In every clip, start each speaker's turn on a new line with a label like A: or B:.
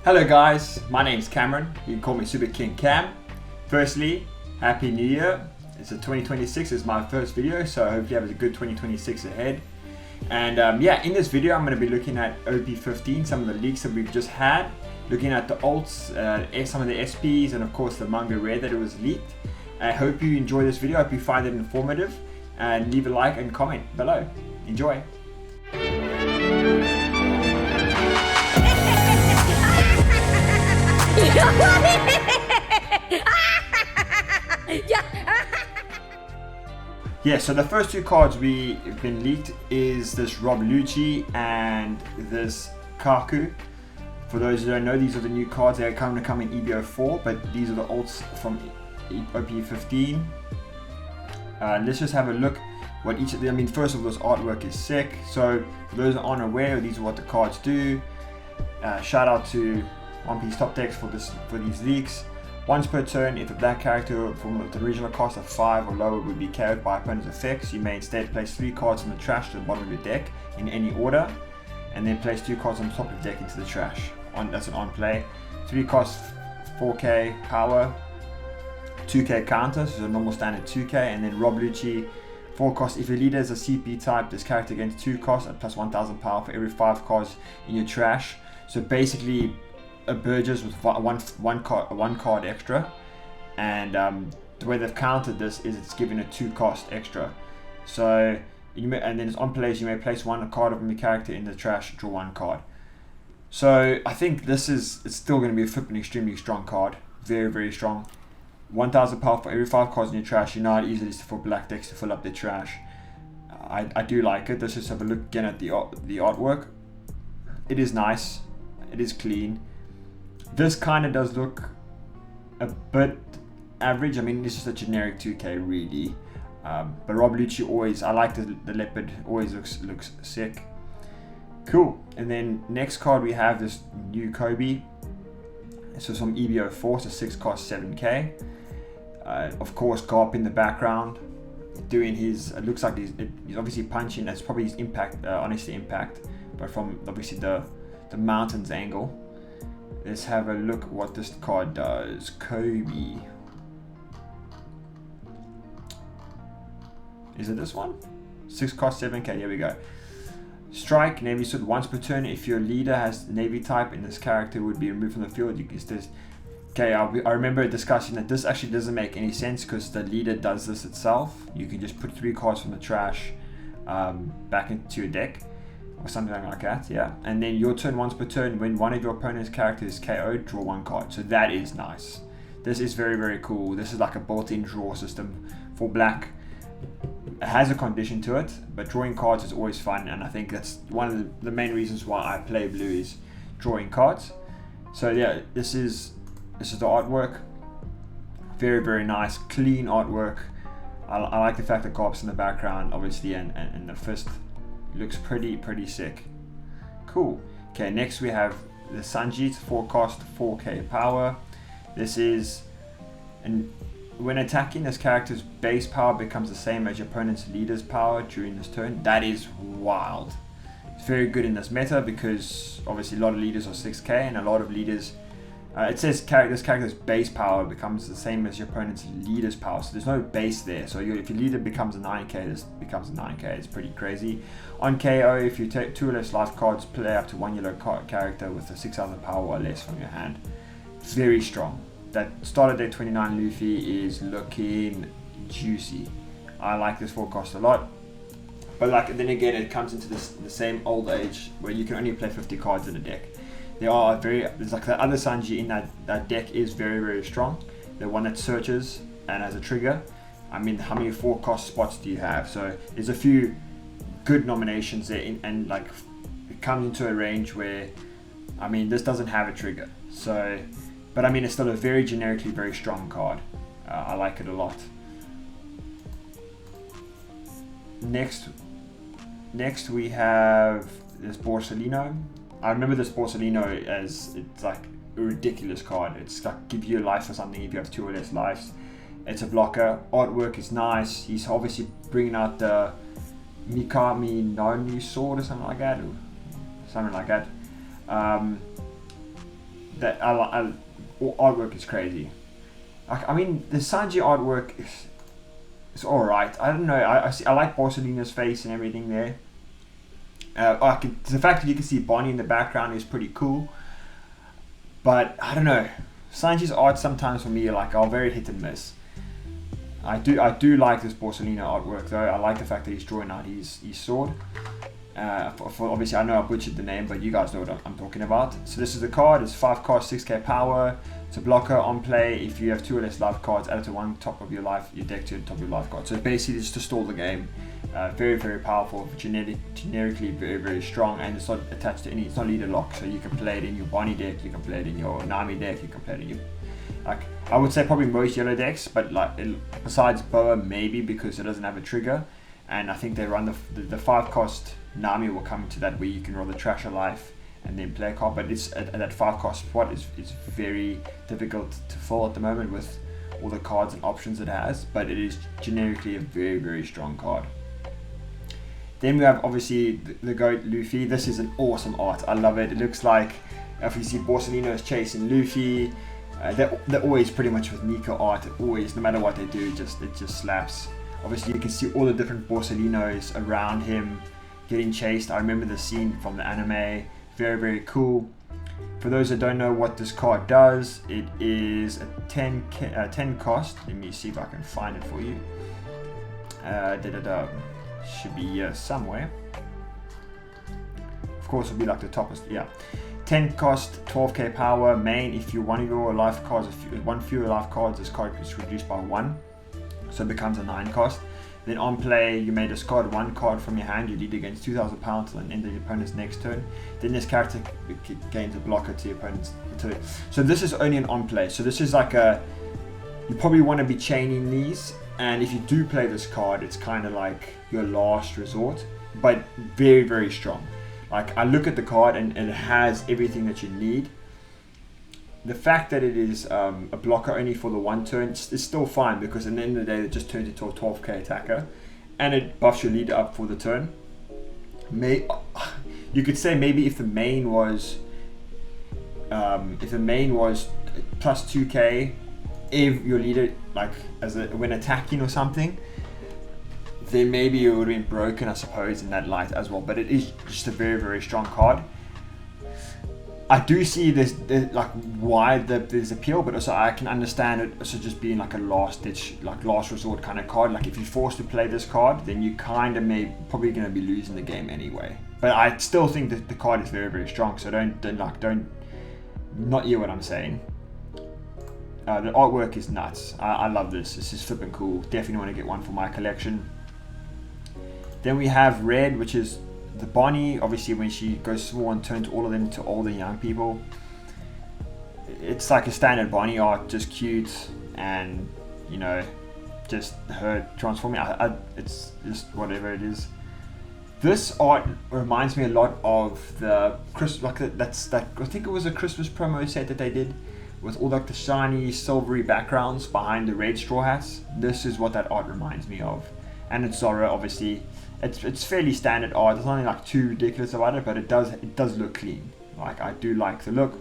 A: Hello guys, my name's Cameron. You can call me Super King Cam. Firstly, Happy New Year. It's a 2026, it's my first video, so hopefully you have a good 2026 ahead. And yeah, in this video I'm going to be looking at OP15, some of the leaks that we've just had, looking at the alts, some of the SPs, and of course the manga rare that it was leaked. I hope you enjoy this video, I hope you find it informative, and leave a like and comment below. Enjoy! Yeah, so the first two cards we've been leaked is this Rob Lucci and this Kaku. For those who don't know, these are the new cards. They're going to come in EB04, but these are the alts from OP15. Let's just have a look what each of them. I mean, first of all, this artwork is sick. So for those that aren't aware, these are what the cards do. Shout out to One Piece Top Decks for these leaks. Once per turn, if a black character from the original cost of 5 or lower would be KO'd by opponent's effects, you may instead place 3 cards from the trash to the bottom of your deck in any order, and then place 2 cards on the top of the deck into the trash. That's an on play. 3 cost 4k power, 2k counter, so a normal standard 2k, and then Rob Lucci, 4 cost. If your leader is a CP type, this character gains 2 costs at plus 1000 power for every 5 cards in your trash. So basically, a Burgess with one card extra, and the way they've countered this is it's given a 2 cost extra. So and then it's on plays, you may place 1 card of your character in the trash, draw 1 card. So I think it's still going to be a flipping extremely strong card, very strong. 1000 power for every 5 cards in your trash. You know how easy it is for black decks to fill up their trash. I do like it. Let's just have a look again at the artwork. It is nice, it is clean. This kind of does look a bit average. I mean, it's just a generic 2k really. But Rob Lucci always, I like the leopard, always looks sick. Cool. And then next card we have this new Kobe. This is from EB04, so 6 cost 7k. Of course, Garp in the background, doing his, it looks like he's obviously punching. That's probably his impact, honestly impact, but from obviously the mountains angle. Let's have a look at what this card does. Kobe. Is it this one? 6 cost 7k, here we go. Strike, Navy Suit once per turn. If your leader has Navy type and this character would be removed from the field, you can just... Okay, I remember discussing that this actually doesn't make any sense because the leader does this itself. You can just put 3 cards from the trash back into your deck, or something like that, yeah. And then your turn once per turn, when one of your opponent's characters is KO'd, draw 1 card. So that is nice. This is very cool. This is like a built-in draw system for black. It has a condition to it, but drawing cards is always fun, and I think that's one of the main reasons why I play blue is drawing cards. So yeah, this is the artwork. Very nice, clean artwork. I like the fact that Garp's in the background, obviously, and the fist looks pretty sick. Cool. Okay, next we have the Sanji. It's 4 cost 4k power. This is, and when attacking, this character's base power becomes the same as your opponent's leader's power during this turn. That is wild. It's very good in this meta because obviously a lot of leaders are 6k, and a lot of leaders, it says this character's base power becomes the same as your opponent's leader's power, so there's no base there. So if your leader becomes a 9k, this becomes a 9k. It's pretty crazy. On KO, if you take 2 or less life cards, play up to 1 yellow character with a 6000 power or less from your hand. Very strong. That starter day 29 Luffy is looking juicy. I like this forecast a lot. But then again, it comes into the same old age where you can only play 50 cards in a deck. There's like the other Sanji in that deck is very strong. The one that searches and has a trigger. I mean, how many 4 cost spots do you have? So there's a few good nominations there, and like it comes into a range where, I mean, this doesn't have a trigger. So, but I mean, it's still a very generically very strong card. I like it a lot. Next we have this Borsellino. I remember this Borsellino as, it's like a ridiculous card. It's like give you a life or something if you have 2 or less lives. It's a blocker. Artwork is nice. He's obviously bringing out the Mikami no sword or something like that. that artwork is crazy. I mean, the Sanji artwork is all right. I don't know. I like Borsalino's face and everything there. The fact that you can see Bonnie in the background is pretty cool. But I don't know. Sanji's art sometimes for me are very hit and miss. I do like this Borsalino artwork though. I like the fact that he's drawing out his sword. For obviously I know I butchered the name, but you guys know what I'm talking about. So this is the card. It's 5 cost, 6k power. It's a blocker on play. If you have 2 or less life cards, add it to one top of your deck to the top of your life card. So basically it's to stall the game. Very, very powerful, generically very, very strong, and it's not attached to it's not leader lock, so you can play it in your Bonnie deck, you can play it in your Nami deck, you can play it in your, I would say probably most yellow decks, but besides Boa maybe, because it doesn't have a trigger, and I think they run the 5 cost Nami will come into that where you can roll the Trash a Life and then play a card, but it's at that 5 cost spot is very difficult to fill at the moment with all the cards and options it has, but it is generically a very, very strong card. Then we have obviously the GOAT Luffy. This is an awesome art. I love it. It looks like if you see Borsalino is chasing Luffy. They're always pretty much with Nico art. Always, no matter what they do, it just slaps. Obviously, you can see all the different Borsalinos around him getting chased. I remember the scene from the anime. Very, very cool. For those that don't know what this card does, it is a 10 cost. Let me see if I can find it for you. Should be here somewhere. Of course, it'll be like the topest. Yeah, 10 cost, 12k power. Main, if you one of your life cards, one fewer life cards, this card is reduced by 1, so it becomes a 9 cost. Then on play, you may discard 1 card from your hand. You lead against 2,000 pounds till the end of your opponent's next turn. Then this character gains a blocker to your opponent's turn. So this is only an on play. So this is like you probably want to be chaining these. And if you do play this card, it's kind of like your last resort, but very, very strong. Like, I look at the card and it has everything that you need. The fact that it is a blocker only for the 1 turn is still fine, because at the end of the day, it just turns into a 12k attacker, and it buffs your leader up for the turn. You could say maybe if the main was plus 2k, if your leader when attacking or something, then maybe it would have been broken, I suppose, in that light as well. But it is just a very, very strong card. I do see this why there's appeal, but also I can understand it also just being like a last ditch, last resort kind of card. Like if you're forced to play this card, then you kind of probably going to be losing the game anyway. But I still think that the card is very, very strong. So don't not hear what I'm saying. The artwork is nuts. I love this. This is flipping cool. Definitely want to get one for my collection. Then we have Red, which is the Bonnie. Obviously, when she goes small and turns all of them into older young people. It's like a standard Bonnie art, just cute, and just her transforming. It's just whatever it is. This art reminds me a lot of the I think it was a Christmas promo set that they did, with all the shiny silvery backgrounds behind the red straw hats. This is what that art reminds me of. And it's Zoro, obviously. It's fairly standard art. There's nothing too ridiculous about it, but it does look clean. I do like the look.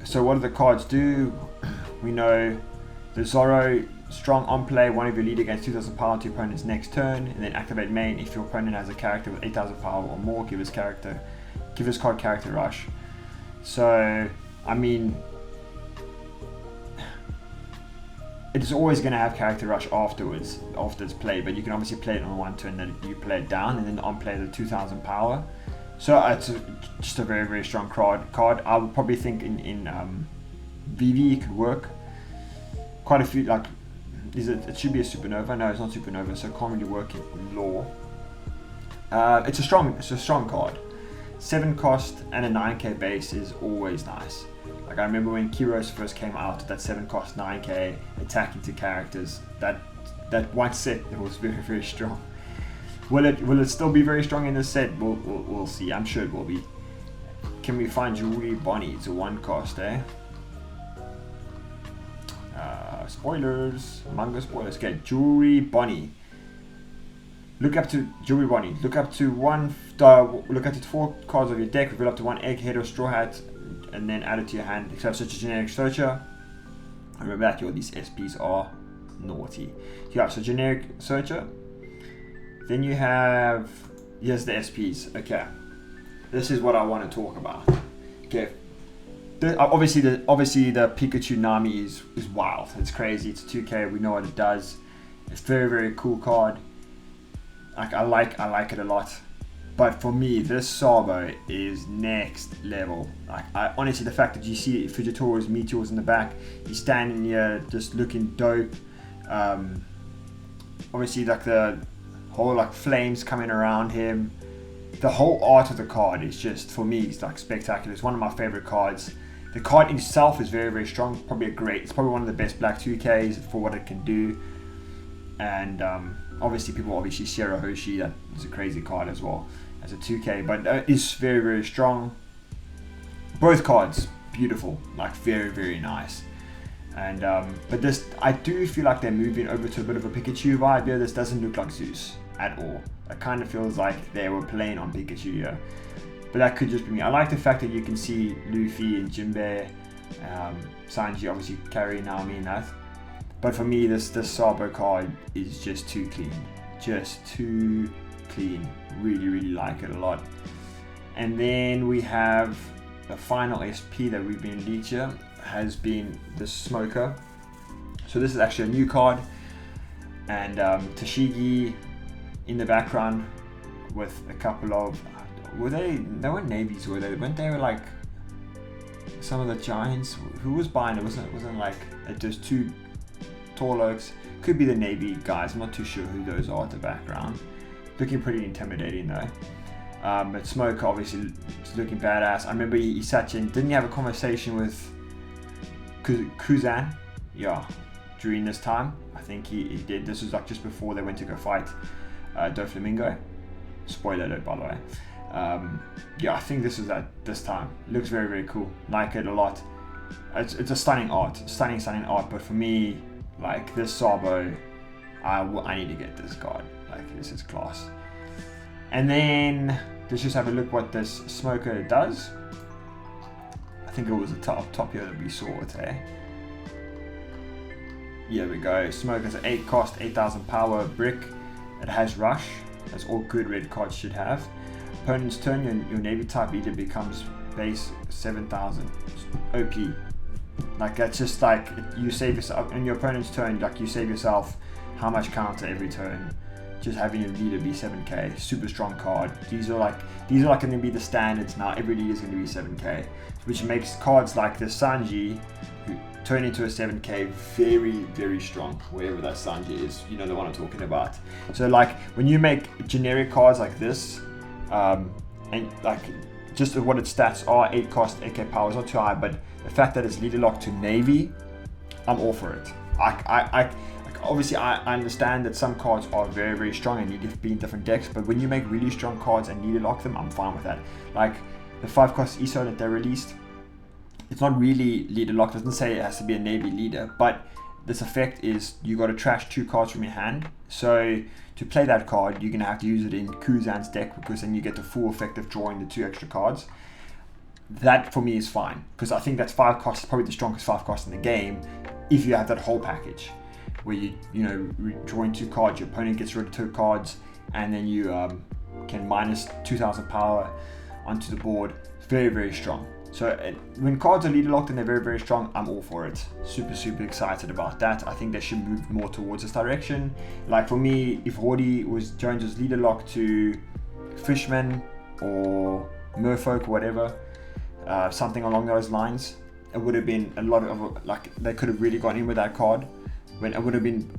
A: So what do the cards do? We know the Zoro, strong on play, one of your lead against 2,000 power to your opponent's next turn, and then activate main. If your opponent has a character with 8,000 power or more, give this card character rush. So I mean, it's always going to have character rush afterwards, after it's played, but you can obviously play it on 1 turn, then you play it down, and then on play the 2,000 power. So it's just a very, very strong card. I would probably think in VV it could work. Quite a few, it should be a supernova. No, it's not supernova, so it can't really work in lore. It's a strong card. 7 cost and a 9k base is always nice. I remember when Kiros first came out, that 7 cost 9k attacking 2 characters. That one set, it was very, very strong. Will it still be very strong in this set? We'll see. I'm sure it will be. Can we find Jewelry Bonnie? It's a 1 cost, eh? Spoilers. Manga spoilers. Okay, Jewelry Bonnie. Look up to Jewelry Bonnie. Look up to 4 cards of your deck. Reveal up to 1 egghead or straw hat and then add it to your hand. So such a generic searcher. Remember that these SPs are naughty. Yeah, so generic searcher. Then you have, here's the SPs. Okay, this is what I want to talk about. Okay, obviously the Pikachu Nami is wild. It's crazy. It's 2K. We know what it does. It's very, very cool card. Like I like it a lot. But for me, this Sabo is next level. Like I honestly, the fact that you see Fujitora's meteors in the back, he's standing here just looking dope. Obviously, like the whole like flames coming around him. The whole art of the card is just, for me, it's like spectacular. It's one of my favorite cards. The card itself is very, very strong. It's probably one of the best black 2Ks for what it can do. And obviously people Shiro Hoshi, that is a crazy card as well as a 2K, but it's very, very strong. Both cards beautiful, like very, very nice. And but this, I do feel like they're moving over to a bit of a Pikachu vibe here. This doesn't look like Zeus at all. It kind of feels like they were playing on Pikachu here, but that could just be me. I like the fact that you can see Luffy and Jinbei, Sanji obviously carrying Nami and that. But for me, this Sabo card is just too clean. Just too clean. Really, really like it a lot. And then we have the final SP that we've been leaked here, has been the Smoker. So this is actually a new card. And Tashigi in the background with a couple of... they weren't navies, were they? Weren't they like some of the giants? Who was buying it? Wasn't like just two tall oaks. Could be the navy guys. I'm not too sure who those are at the background. Looking pretty intimidating though. But Smoke obviously is looking badass. I remember he sat in, didn't he have a conversation with Kuzan? Yeah, during this time. I think he did. This was like just before they went to go fight Doflamingo. Spoiler alert, by the way. Yeah, I think this was at this time. Looks very, very cool. Like it a lot. It's a stunning art. Stunning art. But for me, like this Sabo, I need to get this card. Like this is class. And then let's just have a look what this Smoker does. I think it was the top here that we saw it, eh? Here we go. Smoker's an 8 cost, 8,000 power brick. It has rush, as all good red cards should have. Opponent's turn, your navy type leader becomes base 7,000 OP. Like that's just like you save yourself in your opponent's turn. Like you save yourself how much counter every turn. Just having your leader be 7k, super strong card. These are like going to be the standards now. Every leader is going to be 7k, which makes cards like the Sanji, who turn into a 7k, very, very strong. Wherever that Sanji is, you know the one I'm talking about. So like when you make generic cards like this, and like just what its stats are, 8 cost, 8k power is not too high, but the fact that it's leader locked to navy, I'm all for it. Obviously, I understand that some cards are very, very strong and need to be in different decks, but when you make really strong cards and need to lock them, I'm fine with that. Like the 5 cost ESO that they released, it's not really leader locked. It doesn't say it has to be a navy leader, but this effect is you got to trash 2 cards from your hand. So to play that card, you're going to have to use it in Kuzan's deck, because then you get the full effect of drawing the 2 extra cards. That for me is fine, because I think that's 5 costs, probably the strongest 5 costs in the game, if you have that whole package where you drawing 2 cards, your opponent gets rid of 2 cards, and then you can minus 2,000 power onto the board. Very, very strong. So when cards are leader locked and they're very, very strong, I'm all for it. Super, super excited about that. I think they should move more towards this direction. Like for me, if Jones was leader locked to Fishman or Merfolk or whatever, something along those lines, it would have been a lot of, like, they could have really gone in with that card. When it would have been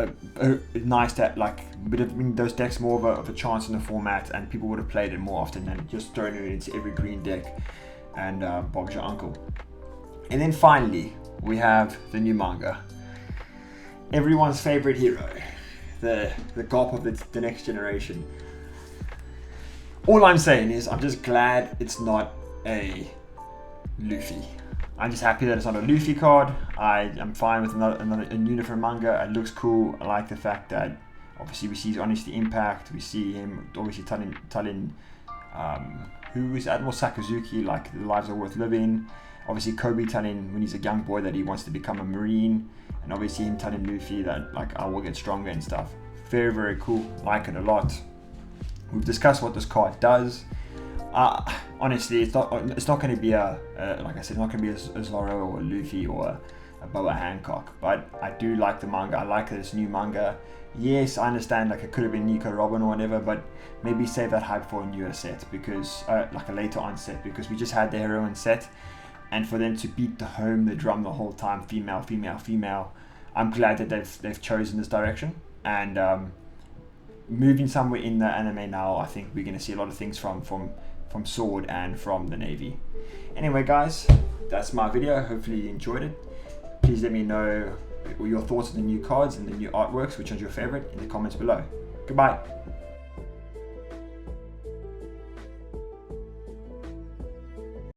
A: nice that, like, would have been those decks more of a chance in the format, and people would have played it more often than just throwing it into every green deck and Bob's your uncle. And then finally, we have the new manga. Everyone's favorite hero, the Gulp of the next generation. All I'm saying is I'm just glad it's not a Luffy. I'm just happy that it's not a Luffy card. I'm fine with a new different manga. It looks cool. I like the fact that obviously we see his Honesty Impact. We see him obviously telling who is Admiral Sakazuki, like the lives are worth living. obviously Kobe telling when he's a young boy that he wants to become a Marine, and obviously him telling Luffy that like I will get stronger and stuff. Very, very cool. Like it a lot. We've discussed what this card does. Honestly, it's not going to be like I said, not going to be a Zoro or a Luffy or a Boa Hancock, but I do like the manga. I like this new manga. Yes, I understand like it could have been Nico Robin or whatever, but maybe save that hype for a newer set, because like a later on set, because we just had the heroine set, and for them to beat the drum the whole time, female, female, female. I'm glad that they've chosen this direction, and moving somewhere in the anime now, I think we're going to see a lot of things from Sword and from the Navy. Anyway guys, that's my video. Hopefully you enjoyed it. Please let me know your thoughts on the new cards and the new artworks, which one's your favorite, in the comments below. Goodbye.